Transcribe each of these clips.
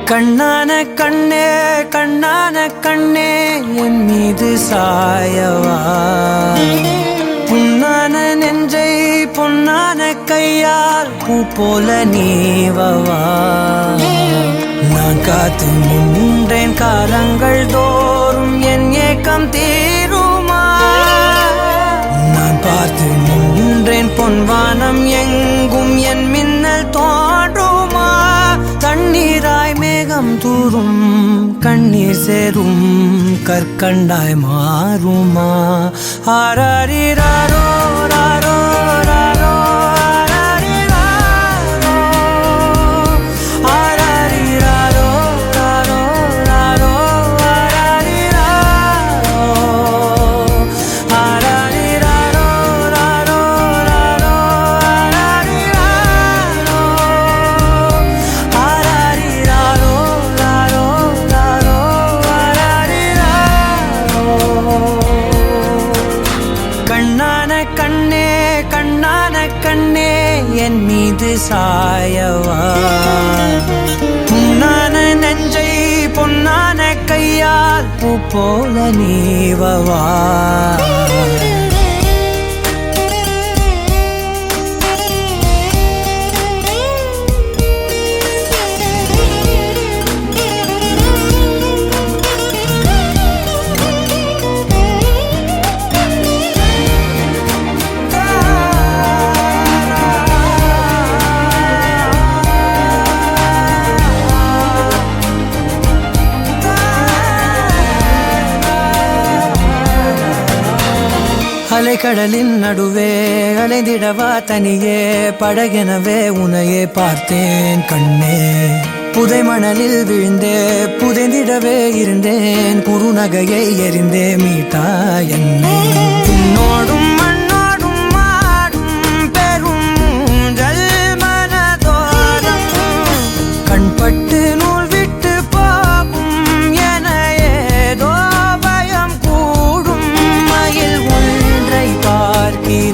கண்ணான கண்ணே கண்ணான கண்ணே என் மீது சாயவா புண்ணான நெஞ்சை பொன்னான கையால் பூ போல நீவவா நான் காத்து நின்றேன் காலங்கள் தோறும் என் ஏக்கம் தீருமா நான் பார்த்து நின்றேன் பொன்வானம் எங்கும் என் மின்னல் தோன்றுமா தண்ணீராய் மேகம் தூரும் கண்ணீர் சேரும் கற்கண்டாய் மாறுமா ஆராரிராரோ ராரோ ராரோ ஆராரிராரோ ராரோ ராரோ ஆராரிராரோ ராரோ ராரோ கண்ணான கண்ணே கண்ணான கண்ணே என் மீது சாயவா புண்ணான நெஞ்சை பொன்னான கையால் பூ போல நீவவா அலைக்கடலின் நடுவே அலைந்திடவா தனியே படகெனவே உனையே பார்த்தேன் கண்ணே புதை மணலில் விழுந்தே புதைந்திடவே இருந்தேன் குறுநகையை எறிந்தே மீட்டா என்னை உன்னோடும் மண்ணோடும் மாடும் பெரும் ஊஞ்சல் மனதோரம் கண்பட்டு நூல் விட்டு போகும் என ஏதோ பயம் கூடும் மயில் பார்க்கிறேன்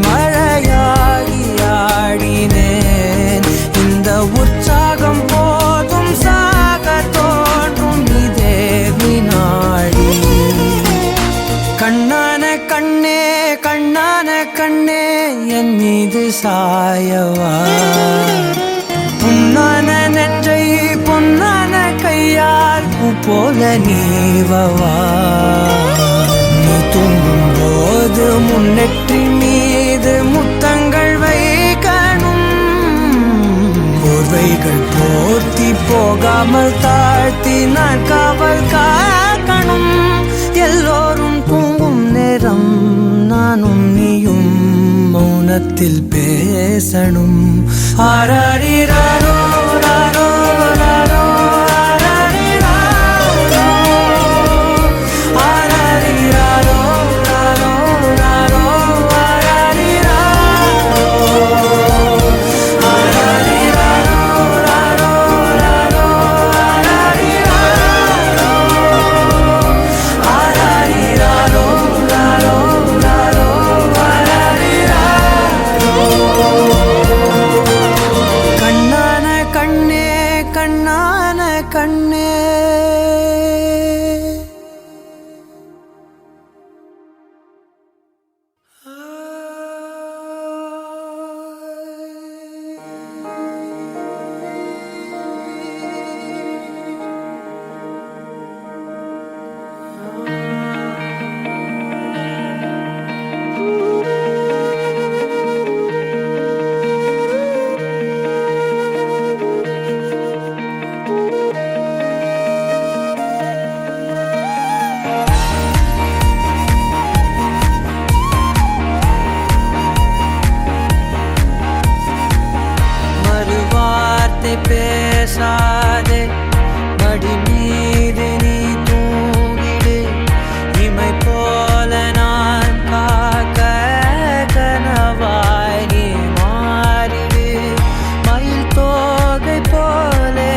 மழையாகி ஆடினேன் இந்த உற்சாகம் போதும் சாக தோன்றும் இதே வினாடி கண்ணான கண்ணே கண்ணான கண்ணே என் மீது சாயவா புண்ணான நெஞ்சை பொன்னான கையால் பூ போல நீவவா நீ தூங்கும் போது முன்னெற்றி மீது முத்தங்கள் வைக்கணும் போர்வைகள் போர்த்தி போகாமல் தாழ்த்தி நான் காவல் காக்கணும் எல்லோரும் தூங்கும் நேரம் நானும் நீயும் மௌனத்தில் பேசணும் ஆராரிராரோ ராரோ ராரோ கண்ணான கண்ணே பேசாதே மடி மீது நீ தூங்கிடு இமை போல நான் காக்க கனவாய் நீ மாறிடு மயில் தோகை போலே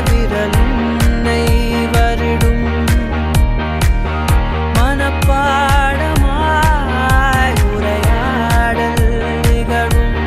விரல் உன்னை வருடும் மனப்பாடமாய் உரையாடல் நிகழும்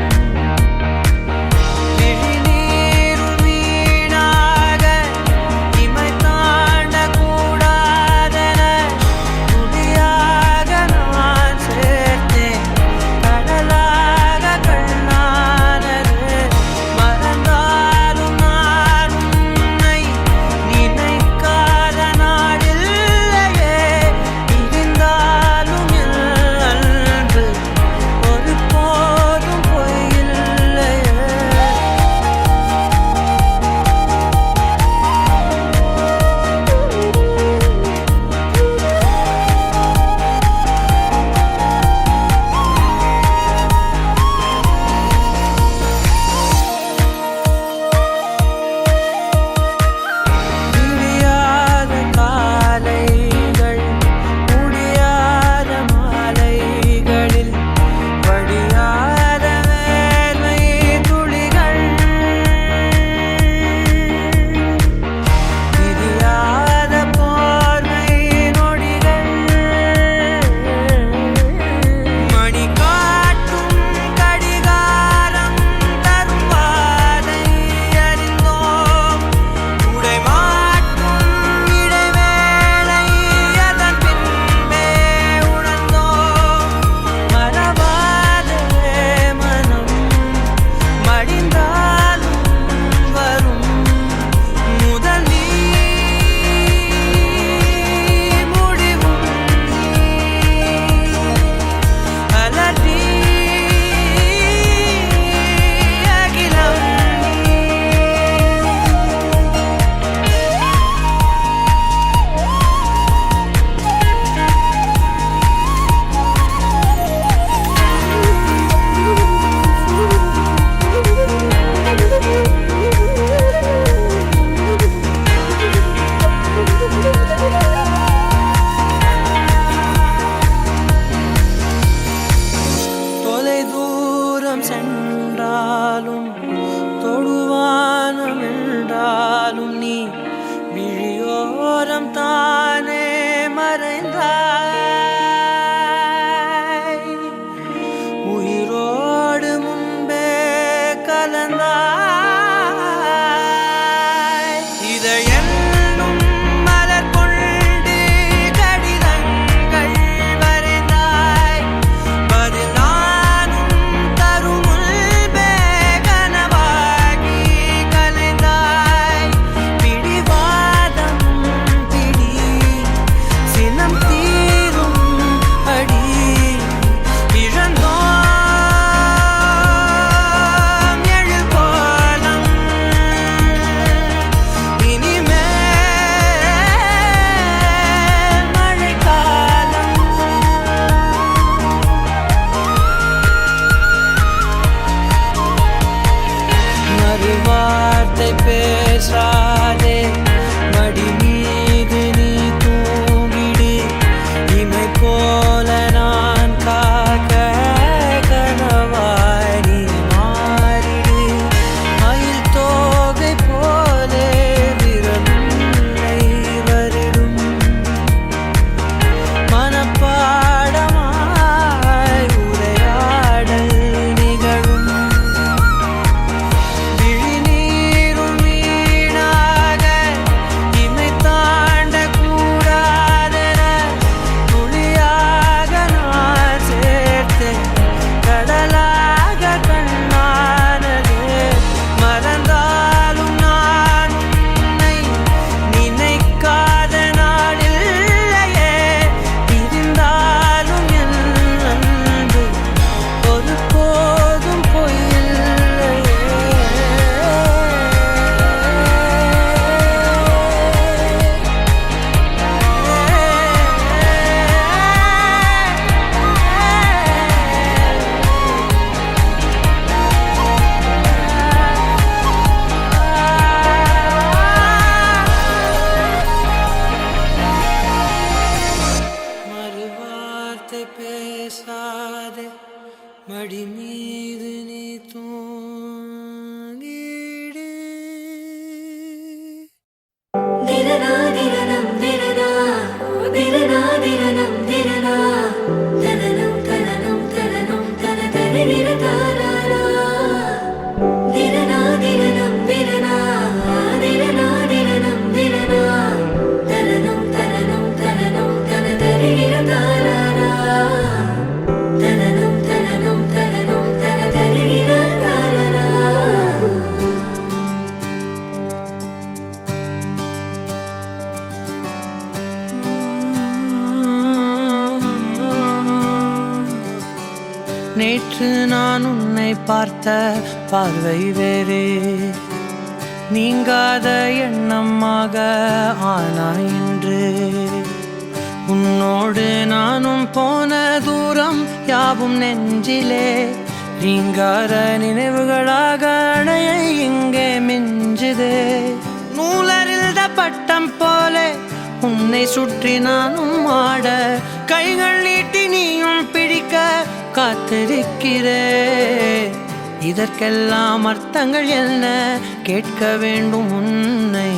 தூரம் சென்றாலும் தொடுவானம் என்றாலும் நீ விழியோரம் தானே மறைந்தாய். உயிரோடு முன்பே கலந்தாய். இதை என்னும் மலர் கொண்டு கடிதங்கள் வரைந்தாய். பதில் நானும் தரும் முன்பே கனவாகி கலைந்தாய். பிடிவாதம் பிடி சினம் தீரும் அடி இழந்தோம் எழில் கோலம். இனிமேல் மழைக்காலம். மறுவார்த்தை பேசாதே மடி மீது நீ தூங்கிடு. இமை போல நான் காக்க கனவாய் நீ மாறிடு. மயில் தோகை போலே விரலை வருடும். மனப்பாடமாய் உரையாடல் நிகழும். விழிநீரும் வீணாக இமை தாண்ட கூடாதென துளியாக நான் சேர்த்தேன். கடலாக கண்ணானதே மறந்தாலும் நான் உன்னை நினைக்காத நாளில்லையே. பிரிந்தாலும் என் அன்பு ஒருபோதும் பொய்யில்லையே. மறுவார்த்தை பேசாதே மடி மீது நீ தூங்கிடு. திரனா திரனம் திரனா திரனா திரனம் திரனா தனனம் தனனம் தனனம் தன தரிர தாராரா. திரனா திரனம் திரனா திரனா திரனம் திரனா தனனம் தனனம் தனனம் தன தரிர தாராரா. தனனம் தனனம் தனனம் தன தரிர தாராரா. நேற்று நான் உன்னை பார்த்த பார்வை வேறே. நீங்காத எண்ணமாக ஆனாய் இன்று. உன்னோடு நானும் போன தூரம் யாவும் நெஞ்சிலே. நீங்காத நினைவுகளாக அணைய இங்கே மிஞ்சுதே. நூலறிந்த பட்டம் போல உன்னை சுற்றி நானும் ஆட. கைகள் நீட்டி நீயும் பிடிக்க காத்திருக்கிறே. இதற்கெல்லாம் அர்த்தங்கள் என்ன கேட்க வேண்டும் உன்னை.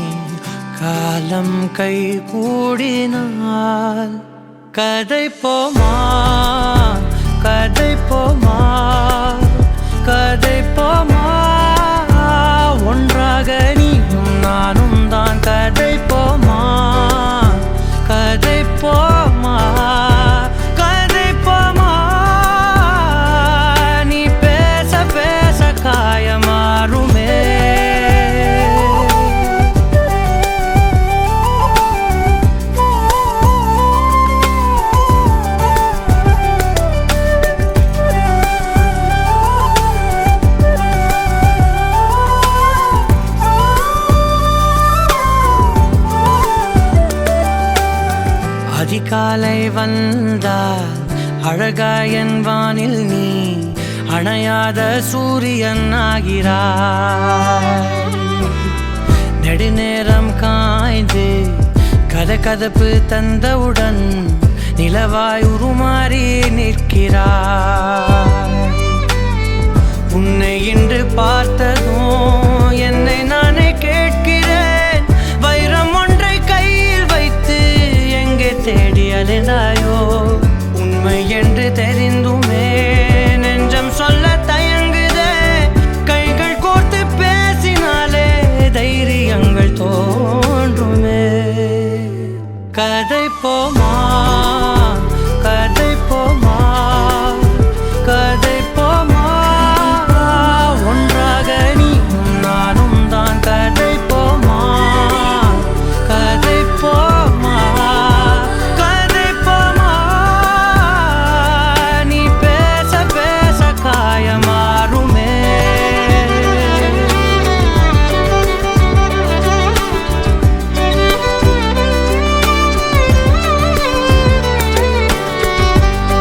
காலம் கை கூடினால் கதை போமா கதை போமா கதை போமா. ஒன்றாக நீயும் நானும் தான் கதை போமா கதை போமா கதை போமா. நீ பேச பேச காயமாறுமே. அதிகாலை வந்தால் அழகாயன் வானில் நீ அணையாத சூரியன் ஆகிறாய். நெடுநேரம் காய்ந்து கதகதப்பு தந்தவுடன் நிலவாய் உருமாறி நிற்கிறாய். பார்த்ததும் என்னை நானே கேட்கிறேன், வைரம் ஒன்றை கையில் வைத்து எங்கே தேடி அலைந்தாயோ? உண்மை என்று தெரிந்துமே நெஞ்சம் சொல்ல தயங்குதே, கைகள் கோர்த்து பேசினாலே தைரியங்கள் தோன்றுமே. கதை போமா கதை போமா கதை போமா, ஒன்றாக நீயும் நானும் தான். கதை போமா கதை போமா கதை போமா, நீ பேச பேச காயமாறுமே.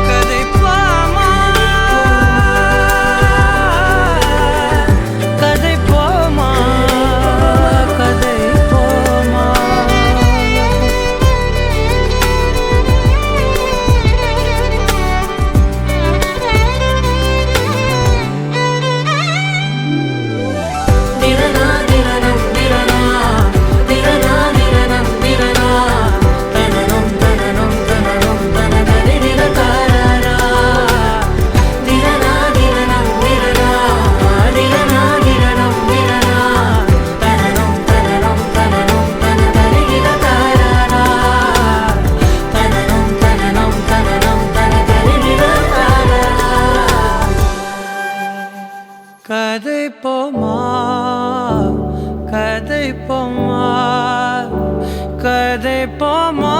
கதை போமா கதை போமா கதை போமா. திரனா திரனம் திரனா திரனா திரனம் திரனா தனனம் தனனம் தனனம் தனதரி திரகாரா திரனா திரனம் திரனா திரனா திரனம் திரனா தனனம் தனனம் தனனம் தனதரி திரகாரா தனனம் தனனம் தனனம் தனதரி திரகாரா. கதை போமா கதை போமா கதை போமா,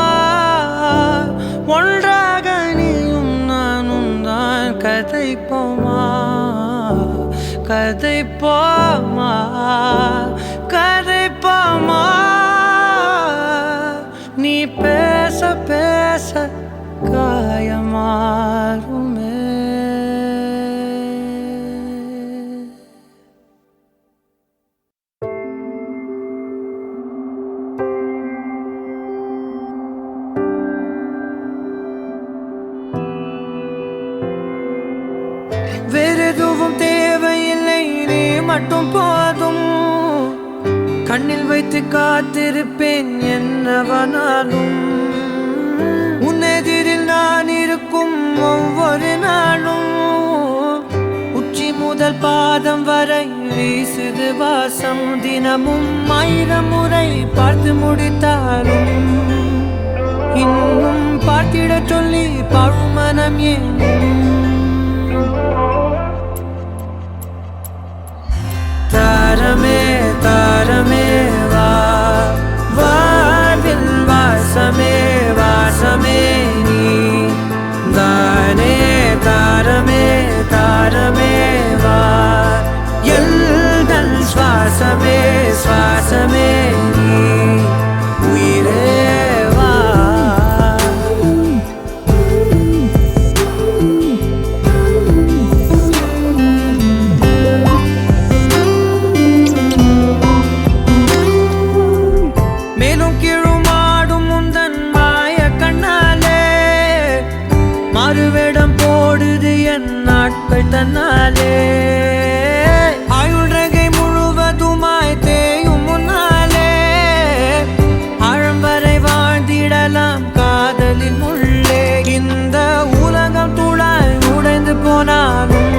ஒன்றாக நீயும் நானும் தான். கதை போமா கதை போமா கதை போமா, நீ பேச பேச காயமாறுமே. வேறெதுவும் தேவையில்லை, நீ மட்டும் போதும். கண்ணில் வைத்து காத்திருப்பேன் என்னவனாலும், உன்னெதிரில் நான் இருக்கும் ஒவ்வொரு நாளும். உச்சி முதல் பாதம் வரை வீசுது வாசம், தினமும் 1000 முறை பார்த்து முடித்தாலும் இன்னும் பார்த்திட சொல்லி பழுமனம் ஏன்? தாரமே தாரமே வா, வாழ்வில் வாசமே வாசமே நீ தானே. தாரமே தாரமே வா, எல்தல் சுவாசமே சுவாசமே நீ உயிரே வா. மேலும் கீழுமாடும் முந்தன் மாய கண்ணாலே, மாறுவேடம் போடுது என் நாட்கள் தன்னாலே. ஆயுள் ரகை முழுவதுமாய் தேயும் முன்னாலே, ஆழம் வரை வாழ்ந்திடலாம் காதலின் உள்ளே. இந்த உலகம் துளாய் உடைந்து போனாலும்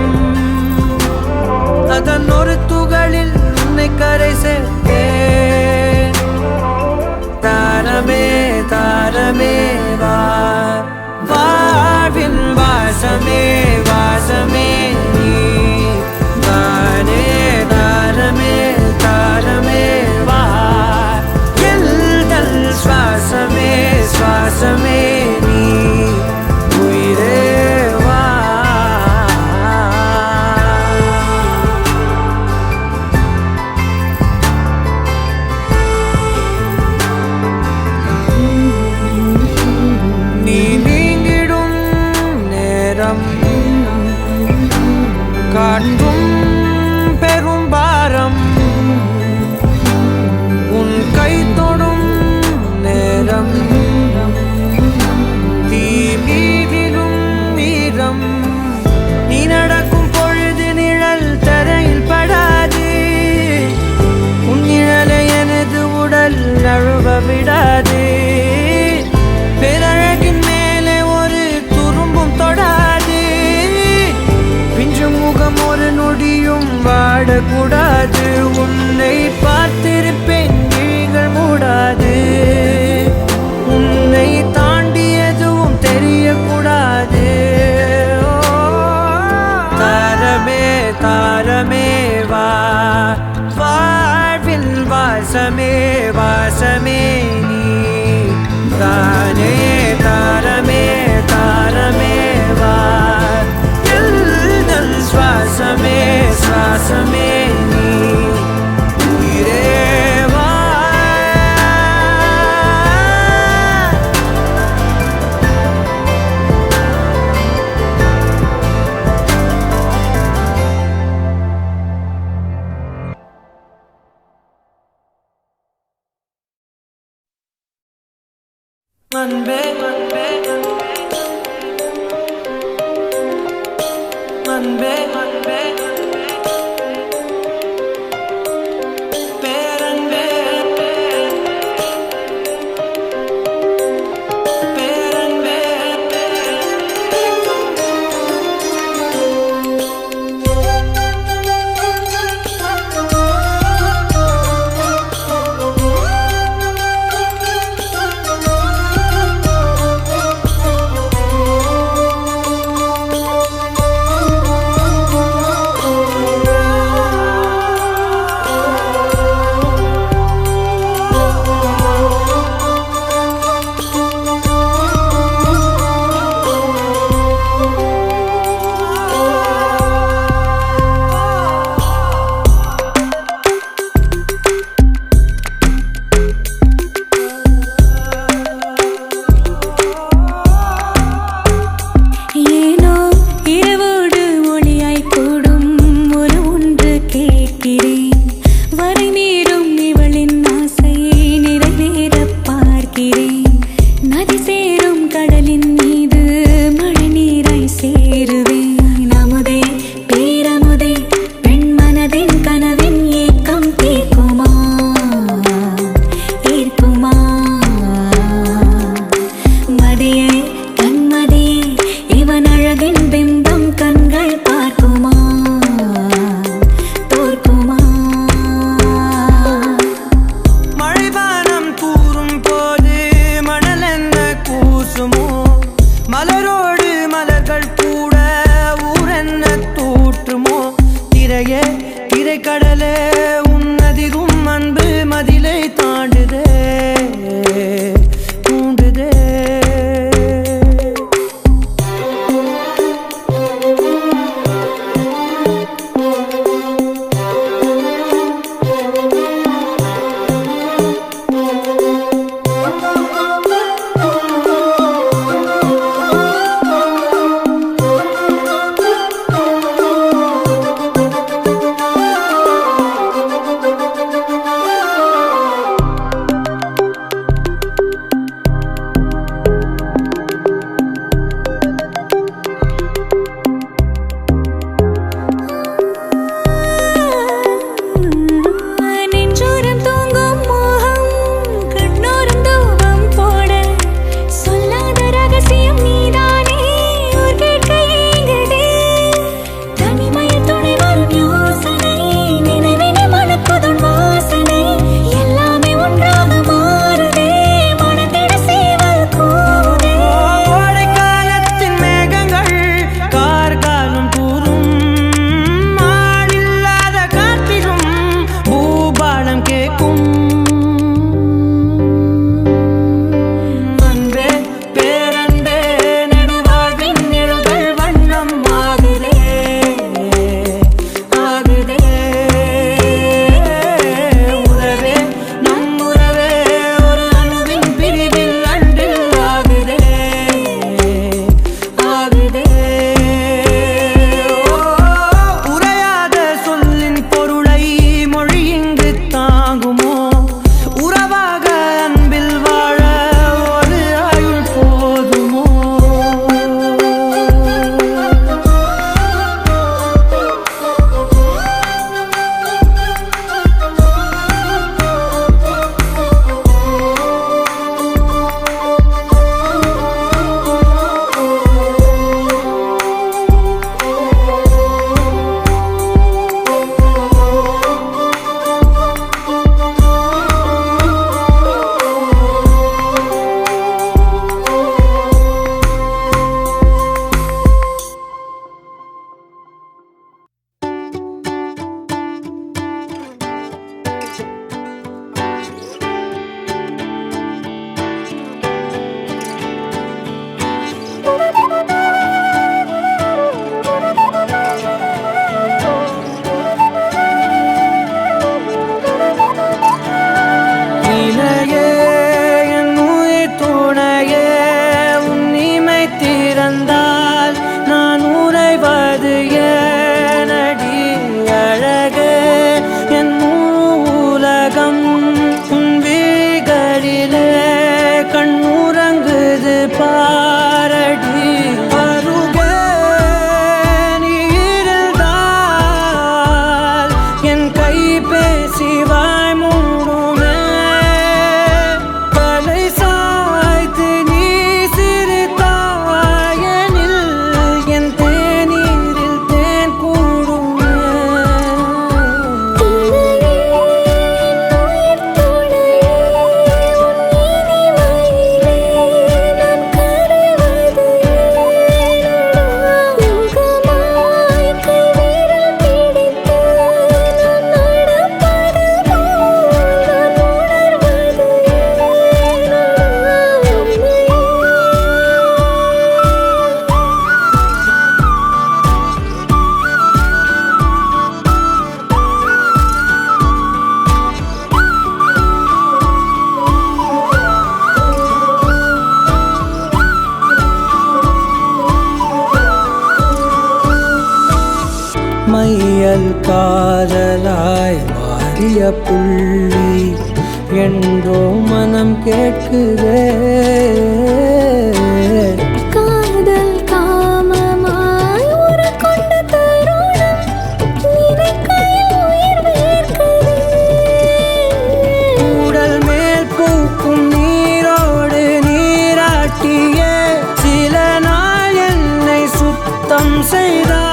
அதன் ஒரு துகளில் உன்னை கரை சேர்த்தேன். தாரமே தாரமே வா, வாழ்வின் வாசமே வாசமே நீ தானே. தாரமே தாரமே வா, எல்தல் சுவாசமே சுவாசமே நீ உயிரே வா. நீ நீங்கிடும் நேரம் காட்டும் பெரும் பாரம், உன் கை தொடும் நேரம் தீ மீதிலும் வீரம். நீ நடக்கும் பொழுது நிழல் தரையில் படாது, ஒரு நொடியும் வாடக்கூடாது. உன்னை பார்த்திருப்பேன் விழிகள் மூடாது. உன்னை தாண்டி எதுவும் தெரியக்கூடாது. ஓ, தாரமே தாரமே வா, வாழ்வில் வாசமே வாசமே நீ தானே. தாரமே தாரமே வா, எல்தல் சுவாசமே சுவாசமே நீ உயிரே வா. அன்பே அன்பே அன்பே அன்பே பேரன்பே பேரன்பே. மையல் காதலாய் மாறிய புள்ளி என்றோ மனம் கேட்குதே. காதல் காமமாய் உருக்கொண்ட தருணம் நினைக்கையில் உயிர் வேர்க்குதே. உடல் மேல் பூக்கும் நீரோடு நீராட்டியே சில நாள் என்னை சுத்தம் செய்தார்.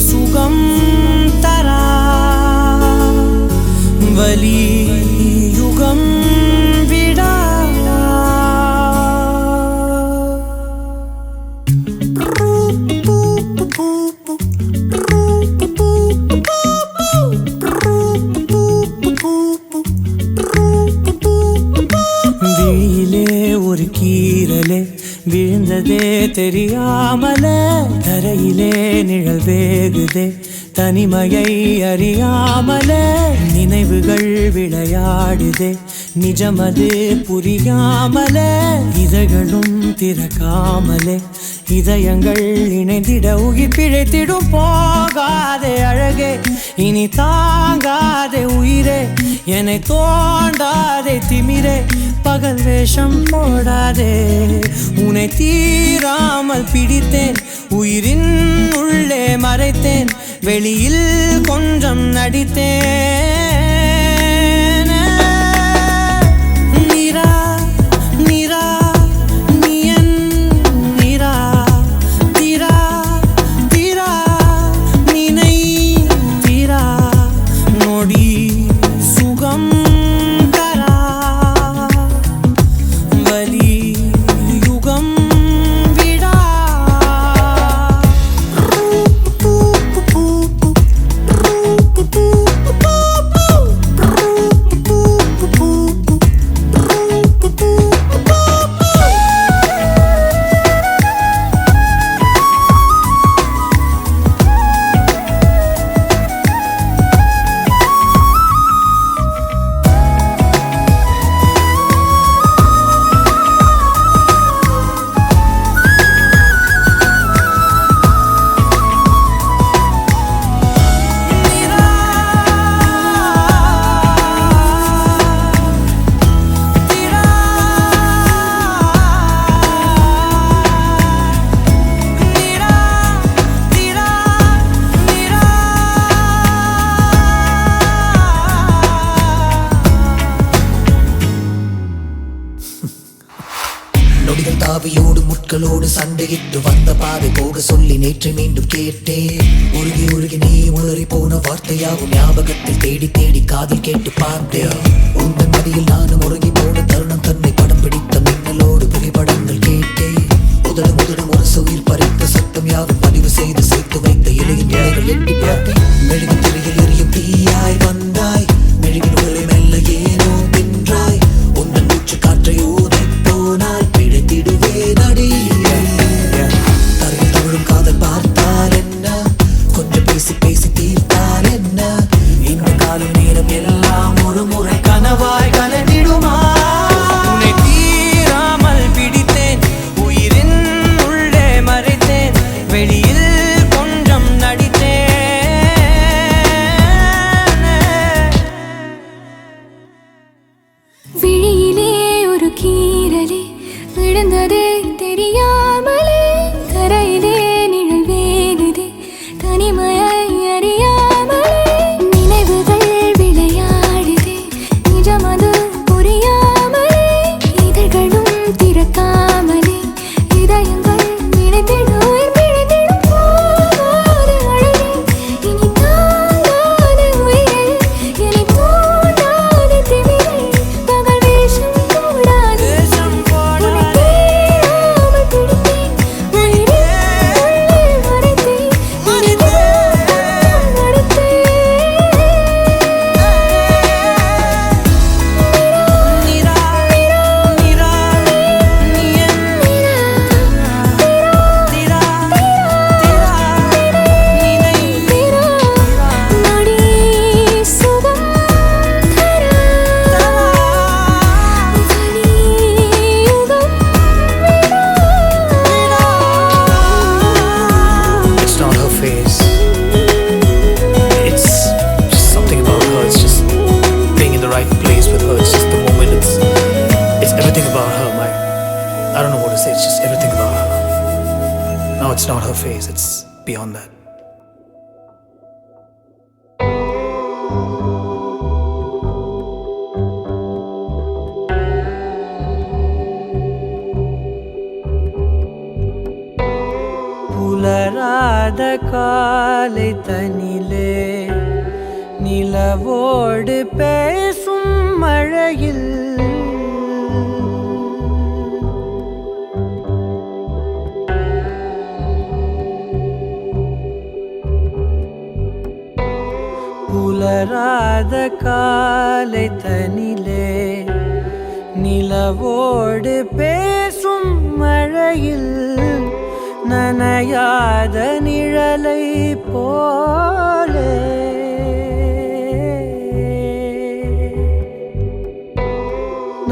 சுகம் தரா வலி யுகம் விடா. விழியிலே ஒரு கீரலே விழுந்ததே தெரியாமல தரையிலே நிழல் வேகுதே தனிமையை அறியாமல நினைவுகள் விளையாடுதே நிஜமது புரியாமல இதழ்களும் திறக்காமலே இதயங்கள் இணைந்திட உயிர் பிழைத்திடும். போகாதே அழகே இனி தாங்காதே உயிரே என்னை தோண்டாதே திமிரே பகல் வேஷம் போடாதே உன்னை தீராமல் பிடித்தேன் உயிரின் உள்ளே மறைத்தேன் வெளியில் கொஞ்சம் நடித்தேன். நீரா நீரா நீயன் நீரா தீரா தீரா நினை தீரா நொடி சுகம் தரா வலி யுகம் விடா. நொடிகள் தாவியோடு முட்களோடு சண்டையிட்டு வந்த பாதை போக சொல்லி நேற்று மீண்டும் கேட்டேன். உருகி உருகி நீ உளறி போன வார்த்தையாகும் ஞாபகத்தில் தேடி தேடி காதில் கேட்டு பார்த்தேன். உங்கள் மடியில் நானும் உருகி போன தருணம் தன்னை படம் பிடித்த மின்னலோடு புகைப்படங்கள் கேட்டேன். உதடும் உதடும் ஒரு உயிர் பறித்த சத்தம் யாவும் பதிவு செய்து சேர்த்து வைத்த இலையின் இலைகள் எட்டி பார்த்தேன். மெழுகு திரையில் எரியும் தீயாய் வந்தாய் மெழுகின் உடலை மெல்ல ஏனோ தின்றாய் உந்தன் மூச்சு காற்றை ஊதி போனால் பிழைத்திடுவே நடி தரையில் தவழும் காதல் poker face, it's beyond that. புலராத காலை தனிலே நிலவோடு பேசும் மழையில் புலராத காலை தனிலே நிலவோடு பேசும் மழையில் நனையாத நிழலை போலே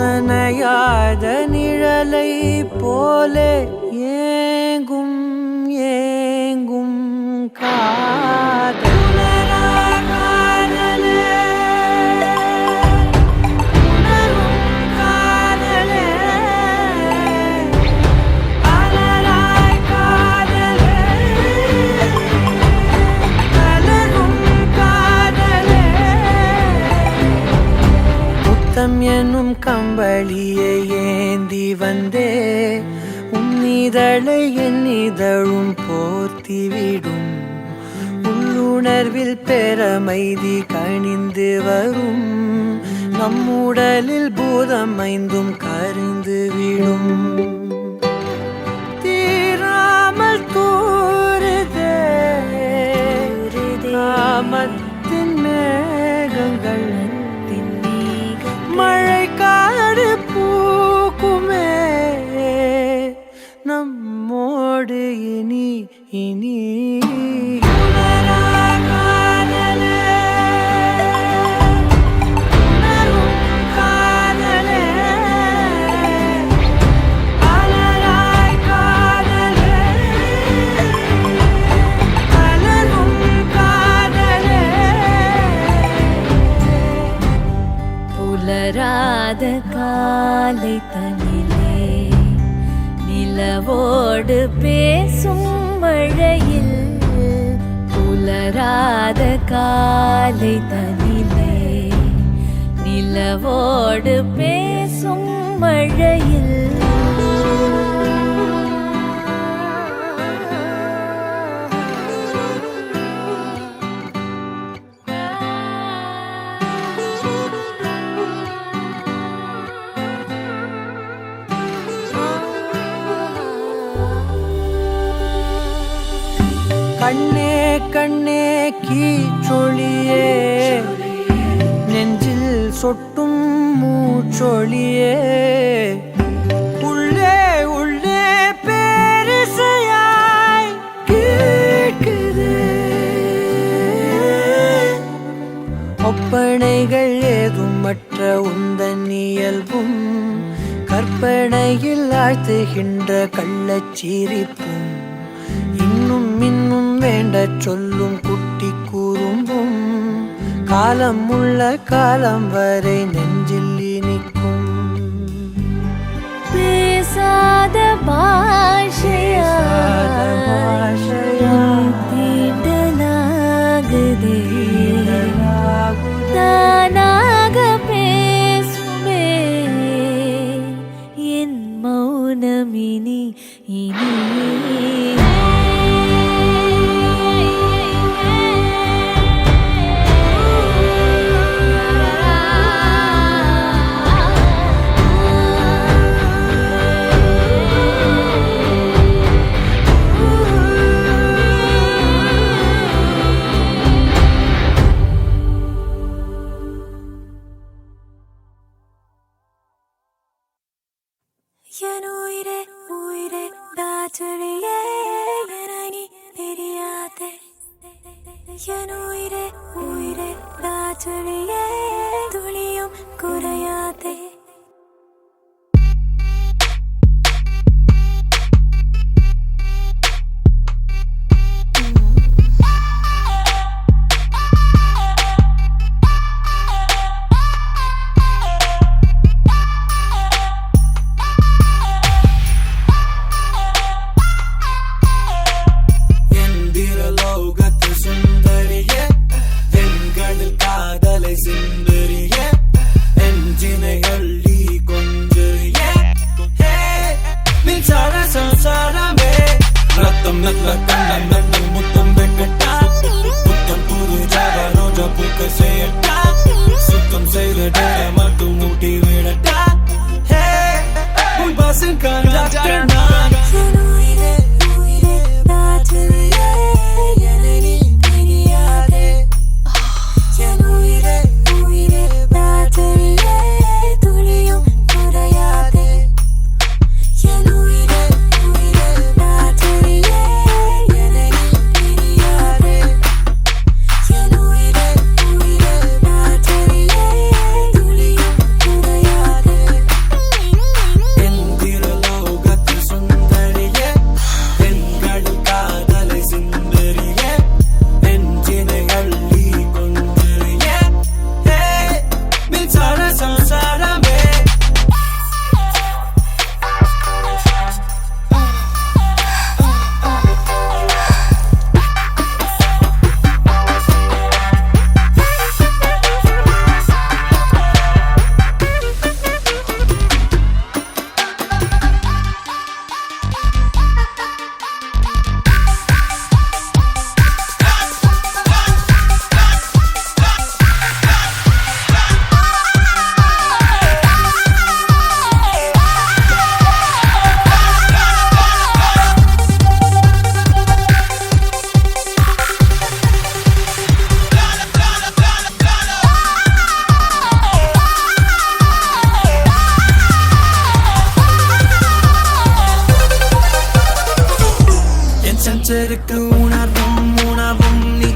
நனையாத நிழலை போலே ஏங்கும் ஏங்கும் காதல் என்னும் கம்பளியை ஏந்தி வந்தே உன்னிதழை என்னிதழும் போர்த்திவிடும் உள்ளுணர்வில் பெறமைதி கணிந்து வரும் நம்முடலில் பூதம் ஐந்தும் கரிந்து விடும் தீராமல் தூருதே நாமத்தின் மேகங்கள் மழை காடு பூக்குமே நம்மோடு இனி இனி புலராத காலை தனிலே நிலவோடு பேசும் மழையில் புலராத காலை தனிலே நிலவோடு பேசும் மழையில் கண்ணே கண்ணே கீச்சொழியே நெஞ்சில் சொட்டும் மூச்சொழியே உள்ளே உள்ளே பேரிசையாய் கேட்குது ஒப்பனைகள் ஏதும் மற்ற உந்தன் இயல்பும் கற்பனையில் ஆழ்த்துகின்ற கள்ளச்சிரிப்பும் இன்னும் இன்னும் வேண்ட சொல்லும் குட்டி கூறும்பும் காலம் உள்ள காலம் வரை நெஞ்சில் இனிக்கும் பேசாத பாஷையா தீண்டலாகுதே தானாக பேசுமே என் மௌனமினி இனி என் உயிரே உயிரே தாச்சொழியே என தெரியாதே என் உயிரே உயிரே தாச்சொழியே துளியும் குறையாதே உணர்வும் உணவும் நீ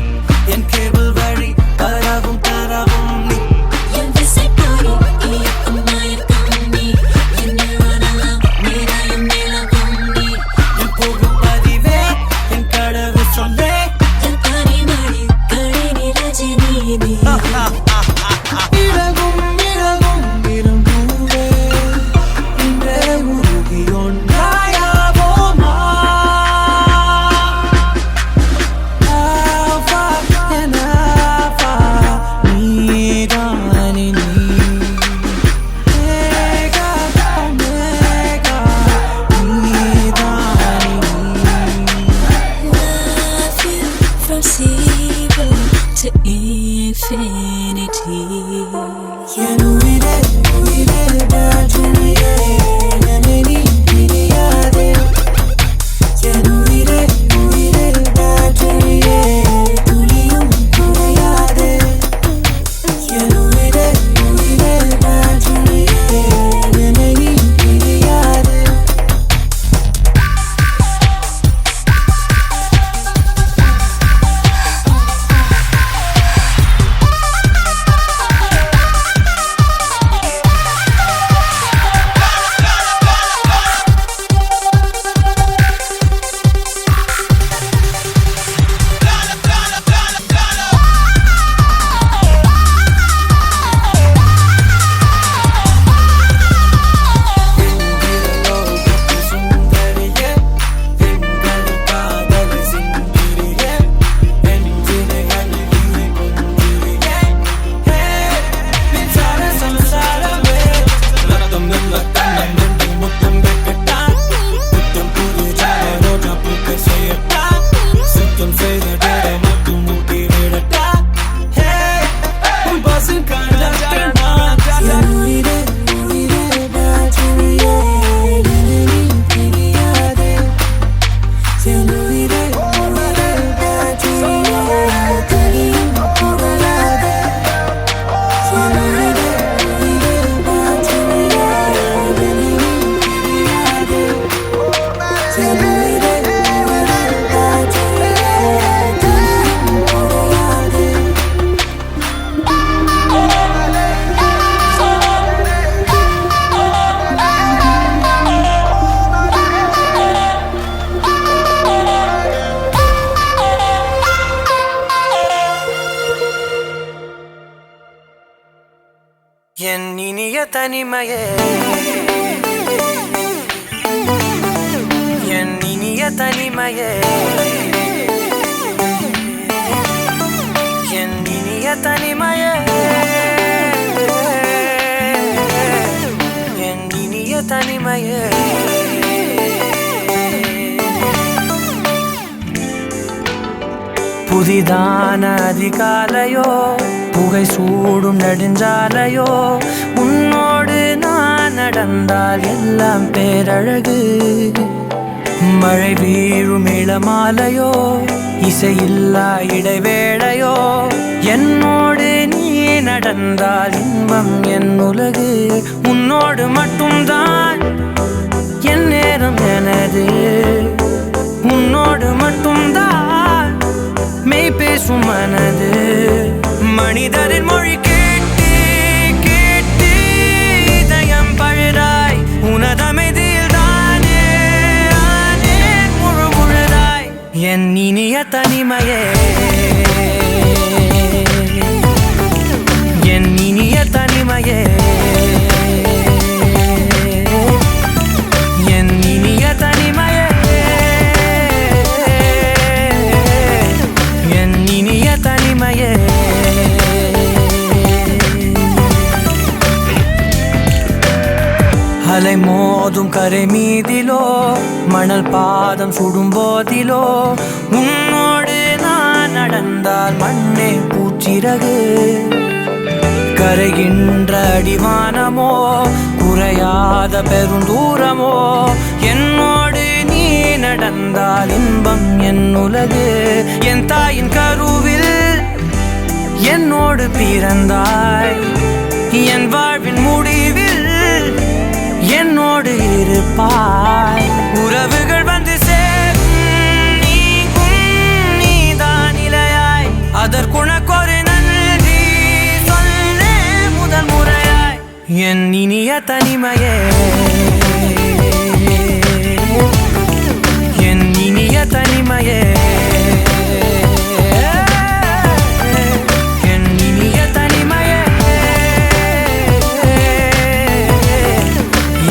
என் கேபிள் வழி தரவும் தரவும் நீ என் திசை போய் இயக்கும் மயக்கம் நீ என் நிழலாம் நீராயும் நிலவும் நீ என் போகும் பதிவே என் கடவு சொல்லே என் பனிமழை கழினி ரஜினி நீ இழகும் இழகும் விரும்புவே இன்றே உருகி ஒன்றாயாவோமா ஆவா எனாவா நீதானே நீ ஏகா ஒமேகா நீதானே நீ love you from zero to infinity என் உயிரே உயிரே ராஜனியே என்னை நீ பிரியாதே என் உயிரே உயிரே ராஜனியே துளியும் குறையாதே என் உயிரே உயிரே ராஜனியே என்னை நீ பிரியாதே சுந்தரியே எங்கள் காதலை சிந்திரியே என் வினைகளிலே கொஞ்சிரியே மின்சார சம்சாரமே ரத்தம் நல்ல கண்ணம் நின்று முத்தம் வைக்கட்டான் புத்தம் புது ஜாரோட பூக்கை செய்யட்டான் சுத்தம் செய்த டேரை மட்டும் மூட்டி விடட்டான் உன் பசு கண்டக்டர் நான் என் உயிரே உயிரே ராஜனியே என்னை நீ பிரியாதே என் உயிரே உயிரே ராஜனியே துளியும் குறையாதே என் உயிரே உயிரே ராஜனியே என்னை நீ பிரியாதே என் உயிரே உயிரே ராஜனியே துளியும் குறையாதே என் இனிய தனிமையே என் இனிய தனிமையே என் இனிய தனிமையே என் இனிய தனிமையே புதிதான அதிகாலையோ புகை சூடும் நெடுஞ்சாலையோ உன்னோடு நான் நடந்தால் எல்லாம் பேரழகு மழை வீழும் இளமாலையோ இசையில்லா இடைவேளையோ என்னோடு நீ நடந்தால் இன்பம் என் உலகு உன்னோடு மட்டும்தான் என் நேரம் எனது உன்னோடு மட்டும்தான் மெய் பேசும் மனது மனிதரின் மொழி கேட்டு கேட்டு இதயம் பழுதாய் உனதமைதியில் தானே ஆனே முழு முழுதாய் என் இனிய தனிமையே என் இனிய தனிமையே என் இனிய தனிமையே என் இனிய தனிமையே அலை மோதும் கரை மீதிலோ மணல் பாதம் சுடும் போதிலோ உன்னோடு நான் நடந்தால் மண்ணே பூச்சிறகு கரைகின்ற அடிவானமோ குறையாத பெருந்தூரமோ என்னோடு நீ நடந்தால் இன்பம் என் உலகு என் தாயின் கருவில் என்னோடு பிறந்தாய் என் வாழ்வின் முடிவில் என்னோடு இருப்பாய் உறவுகள் வந்து சேரும் நீங்கும் என் இனிய தனிமையே என் இனிய தனிமையே என் இனிய தனிமையே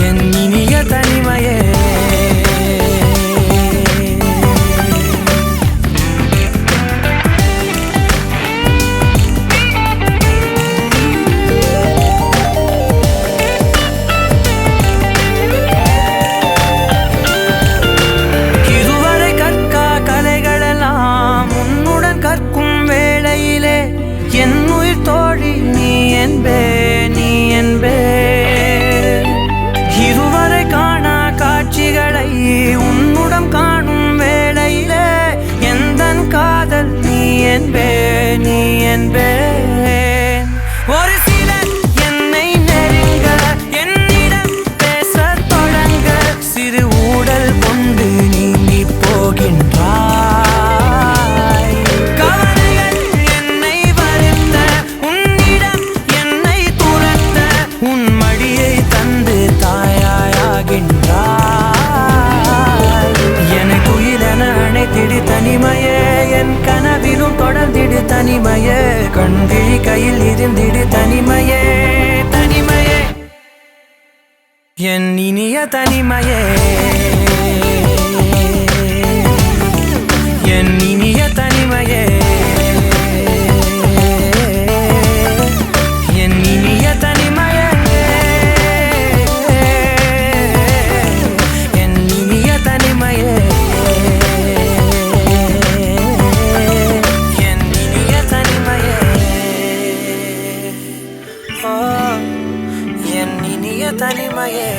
என் இனிய தனிமையே என் உயிர் தோழி நீ என்பே நீ என்பே இதுவரை காணா காட்சிகளை உன்னுடன் காணும் வேளையிலே எந்தன் காதல் நீ என்பே நீ என்பே ஒரு சிலர் என்னை நெருங்க என்னிடம் பேச தொடங்க சிறு ஊடல் கொண்டு நீங்கி போகின்றார் தனிமையே என் கனவிலும் தொடர்ந்திடு தனிமையே கண்கிழி கையில் இருந்திடு தனிமையே தனிமையே என் இனிய தனிமையே என் இனிய தனிமையே என் இனிய தனிமையே என் இனிய தனிமையே தனிமையே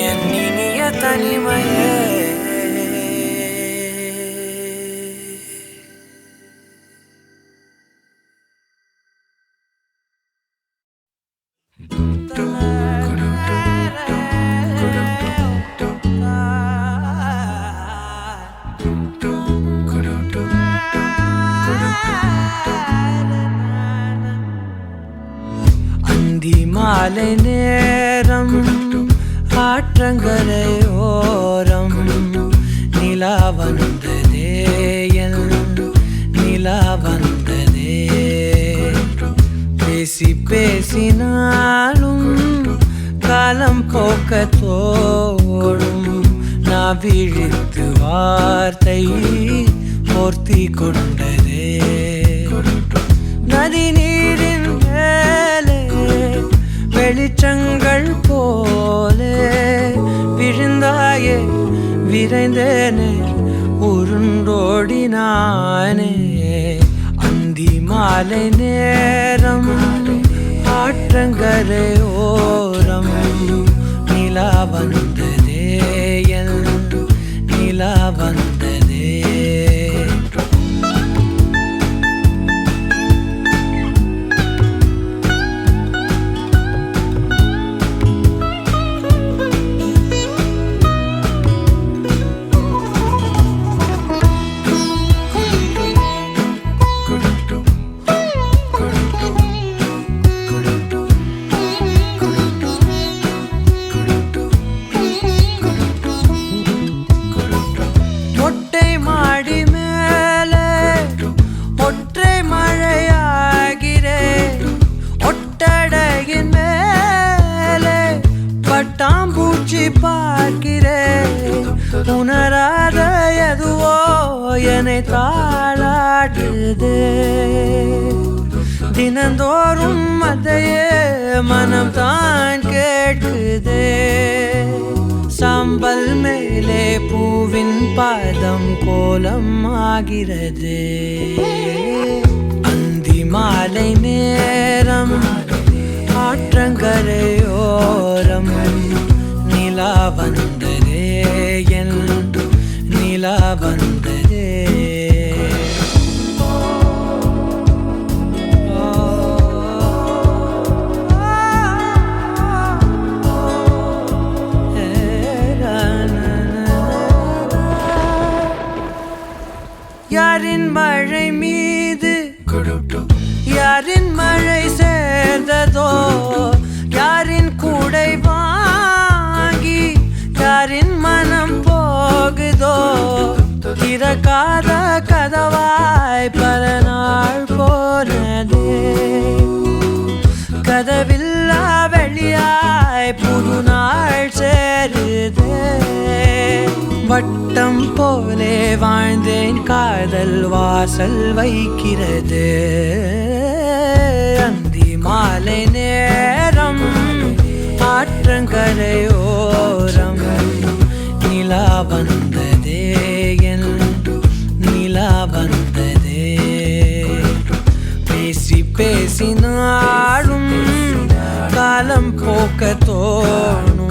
என் இனிய தனிமையே மாலை நேரம் ஆற்றங்கரையோரம் நிலா வந்ததே என் நிலா வந்ததே பேசி பேசினாலும் காலம் போக்க தோடும் நான் விழித்து வார்த்தை போர்த்தி கொண்டதே நதி நீரின் மேலே வெளிச்சங்கள் போலே விழுந்தாயே விரைந்தேனே உருண்டோடினானே அந்தி மாலை நேரம் ஆற்றங்கரை ஓரம் நிலா வந்ததே என் நிலா வந்ததே பட்டாம்பூச்சி பார்க்கிறேன் உணராத எதுவோ என்னை தாளாட்டுதே தினந்தோறும் அதையே மனம் தான் கேட்குதே சாம்பல் மேலே பூவின் பாதம் கோலம் ஆகிறது அந்தி மாலை நேரம் ஆற்றங்கரையோரம் நிலா வந்ததே என் நிலா வந்ததே யாரின் மழை மீது யாரின் மழை சேர்ந்ததோ யாரின் கூடை வாங்கி யாரின் மனம் போகுதோ திறக்காத கதவாய் பல நாள் போனதே கதவில்லா வெளியாய் புது நாள் சேருதே வட்டம் போலே வாழ்ந்தேன் காதல் வாசல் வைக்கிறது அந்தி மாலை நேரம் ஆற்றங்கரையோரம் நிலா வந்ததே என் நிலா வந்ததே பேசி பேசி நாடும் காலம் போக்க தோணும்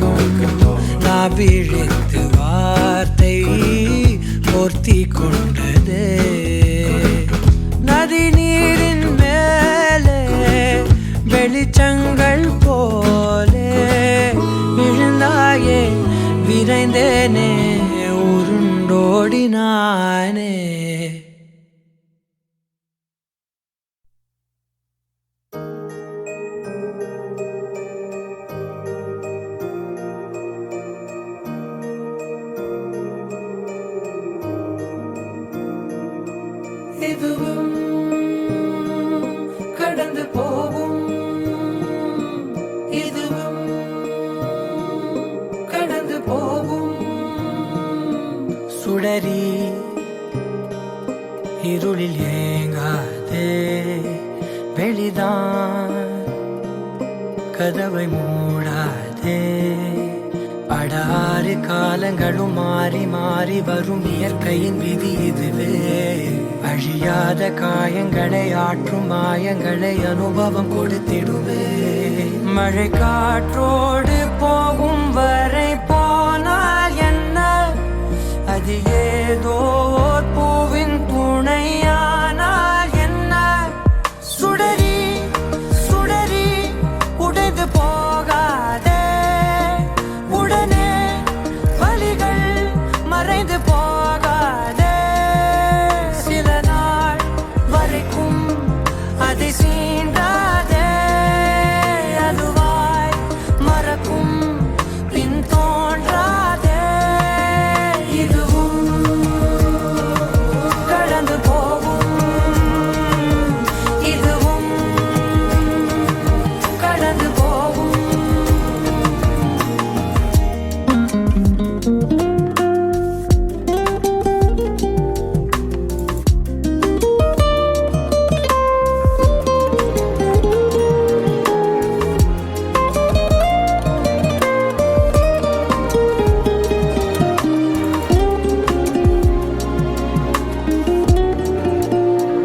நான் விழித்து வார்த்தை போர்த்தி கொண்டதே நதி நீரின் மேலே வெளிச்சங்கள் போலே விழுந்தாயே விரைந்தேனே உருண்டோடினானே இதுவும் கடந்து போகும் இதுவும் கடந்து போகும் சுடரி இருளில் ஏங்காதே வெளிதான் கதவை மூடாதே படாறு காலங்களும் மாறி மாறி வரும் இயற்கையின் விதி இதுவே அழியாத காயங்களை ஆற்றும் மாயங்களை அனுபவம் கொடுத்திடுவே மழை காற்றோடு போகும் வரை போனால் என்ன அது ஏதோ பூவின் துணையானால் என்ன சுடரி சுடரி உடைந்து போகாதே உடனே வலிகள் மறைந்து போகாதே சில நாள் வரைக்கும் அதை சீண்டாதே அதுவாய் மறக்கும் பின் தோன்றாதே இதுவும் கடந்து போகும் இதுவும் கடந்து போகும்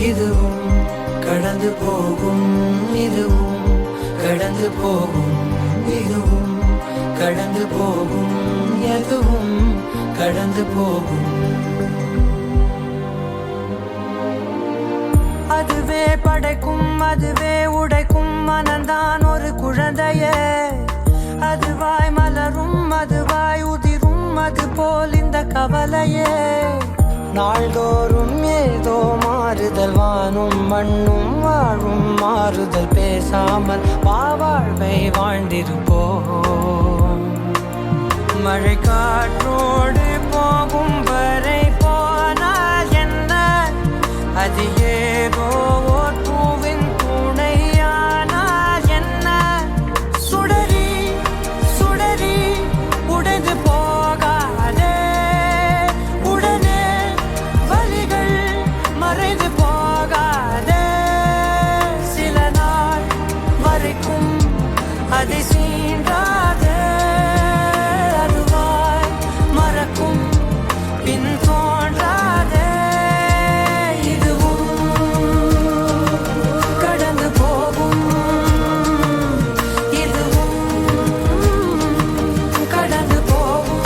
இதுவும் கடந்து போகும் இதுவும் கடந்து போகும் இதுவும் கடந்து போகும் எதுவும் கடந்து போகும் அதுவே படைக்கும் அதுவே உடைக்கும் மனந்தான் ஒரு குழந்தையே அதுவாய் மலரும் அதுவாய் உதிரும் அது போல் இந்த கவலையே நாள்தோறும் ஏதோ மாறுதல் வானும் மண்ணும் வாழும் மாறுதல் பேசாமல் வாழ்வை வாழ்ந்திருப்போம் மழை காற்றோடு போகும் வரை போனால் என்ன அது ஏதோ ஓர் பூவின் துணையானால் என்ன சுடரி சுடரி உடைந்து போகாதே உடனே வலிகள் மறைந்து போகாதே சில நாள் வரைக்கும் அதை சீண்டாதே அதுவாய் மறக்கும் பின் தோன்றாதே இதுவும் கடந்து போகும் இதுவும் கடந்து போகும்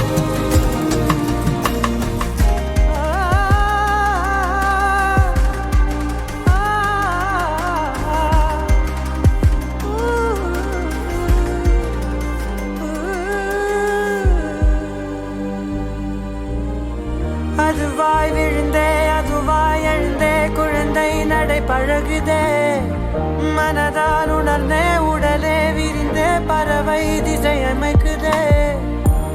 அதுவாய் விழுந்தே அதுவாய் எழுந்தே குழந்தை நடை பழகுதே மனதால் உணர்ந்தே உடலே விரிந்தே பறவை திசை அமைக்குதே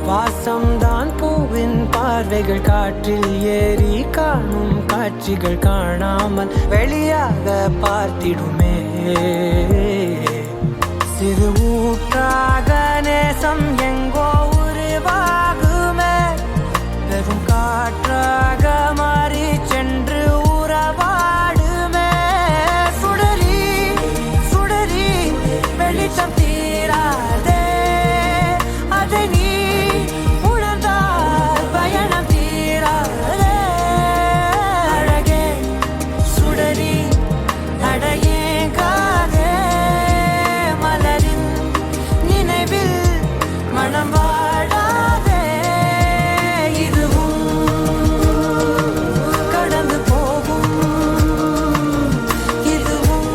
வாசம்தான் பூவின் பார்வைகள் காற்றில் ஏறி காணும் காட்சிகள் காணாமல் வெளியாக பார்த்திடுமே சிறு ஊற்றாக நேசம் எங்கோ உருவாகுமே வெறும் காற்றாக மாறி சென்று உறவாடுமே சுடரி சுடரி வெளிச்சம் தீராதே அதை நீ உணர்ந்தால் பயணம் தீராதே அழகே சுடரி அடையேங்காதே மலரின் நினைவில் மனம் வாடாதே இதுவும் கடந்து போகும் இதுவும்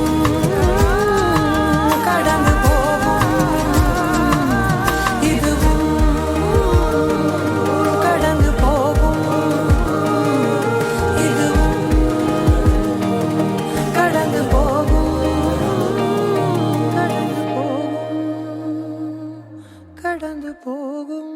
கடந்து போகும் இதுவும் கடந்து போகும் இதுவும் கடந்து போகும் கடந்து போகும் கடந்து போகும்